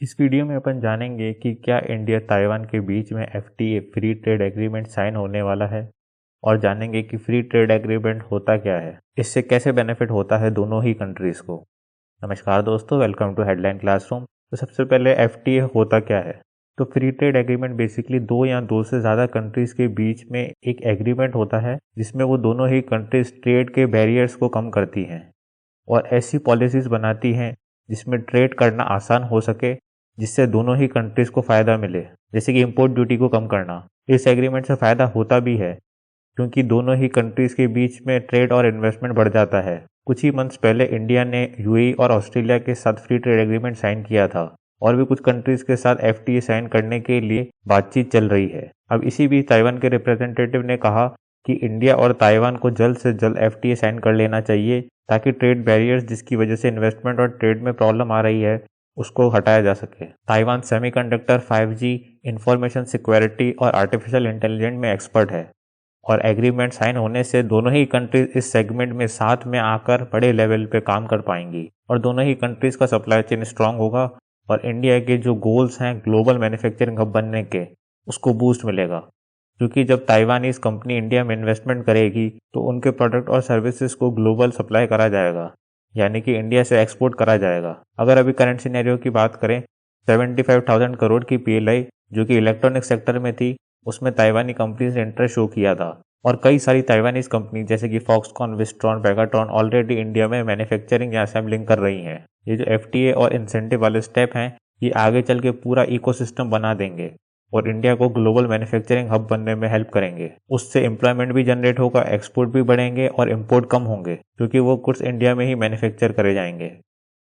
इस वीडियो में अपन जानेंगे कि क्या इंडिया ताइवान के बीच में FTA free trade agreement sign होने वाला है और जानेंगे कि फ्री ट्रेड एग्रीमेंट होता क्या है, इससे कैसे बेनिफिट होता है दोनों ही कंट्रीज़ को। नमस्कार दोस्तों, वेलकम टू हेडलाइन क्लासरूम। तो सबसे पहले एफटीए होता क्या है। तो फ्री ट्रेड एग्रीमेंट बेसिकली दो या दो से ज़्यादा कंट्रीज़ के बीच में एक एग्रीमेंट होता है जिसमें वो दोनों ही कंट्रीज ट्रेड के बैरियर्स को कम करती हैं और ऐसी पॉलिसीज़ बनाती हैं जिसमें ट्रेड करना आसान हो सके, जिससे दोनों ही कंट्रीज़ को फ़ायदा मिले। जैसे कि इंपोर्ट ड्यूटी को कम करना। इस एग्रीमेंट से फ़ायदा होता भी है क्योंकि दोनों ही कंट्रीज़ के बीच में ट्रेड और इन्वेस्टमेंट बढ़ जाता है। कुछ ही मंथ्स पहले इंडिया ने यूएई और ऑस्ट्रेलिया के साथ फ्री ट्रेड एग्रीमेंट साइन किया था और भी कुछ कंट्रीज़ के साथ एफटीए साइन करने के लिए बातचीत चल रही है। अब इसी बीच ताइवान के रिप्रेजेंटेटिव ने कहा कि इंडिया और ताइवान को जल्द से जल्द एफटीए साइन कर लेना चाहिए ताकि ट्रेड बैरियर्स जिसकी वजह से इन्वेस्टमेंट और ट्रेड में प्रॉब्लम आ रही है उसको हटाया जा सके। Taiwan semiconductor, 5G, information security और आर्टिफिशियल इंटेलिजेंस में एक्सपर्ट है और एग्रीमेंट साइन होने से दोनों ही कंट्रीज इस सेगमेंट में साथ में आकर बड़े लेवल पे काम कर पाएंगी और दोनों ही कंट्रीज का सप्लाई चेन स्ट्रांग होगा और इंडिया के जो गोल्स हैं ग्लोबल मैन्युफैक्चरिंग हब बनने के, उसको बूस्ट मिलेगा। क्योंकि जब ताइवानीज कंपनी इंडिया में इन्वेस्टमेंट करेगी तो उनके प्रोडक्ट और सर्विसेज को ग्लोबल सप्लाई करा जाएगा, यानी कि इंडिया से एक्सपोर्ट करा जाएगा। अगर अभी करंट सिनेरियो की बात करें, 75,000 करोड़ की पीएलआई जो कि इलेक्ट्रॉनिक सेक्टर में थी, उसमें ताइवानी कंपनीज ने इंटरेस्ट शो किया था और कई सारी ताइवानीज कंपनी जैसे कि Foxconn, Wistron, Pegatron already India में मैन्युफैक्चरिंग या असेंबलिंग कर रही हैं। ये जो एफटीए और इंसेंटिव वाले स्टेप हैं, ये आगे चल के पूरा इकोसिस्टम बना देंगे और इंडिया को ग्लोबल मैन्युफैक्चरिंग हब बनने में हेल्प करेंगे। उससे एम्प्लॉयमेंट भी जनरेट होगा, एक्सपोर्ट भी बढ़ेंगे और इंपोर्ट कम होंगे क्योंकि वो गुड्स इंडिया में ही मैन्युफैक्चर करे जाएंगे,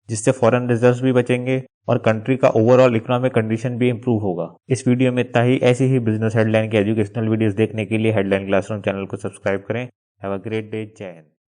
जिससे फॉरेन रिजर्व्स भी बचेंगे और कंट्री का ओवरऑल इकोनॉमिक कंडीशन भी इंप्रूव होगा। इस वीडियो में इतना ही। ऐसी ही बिजनेस हेडलाइन की एजुकेशनल वीडियोस देखने के लिए हेडलाइन क्लासरूम चैनल को सब्सक्राइब करें। Have a great day. जय हिंद।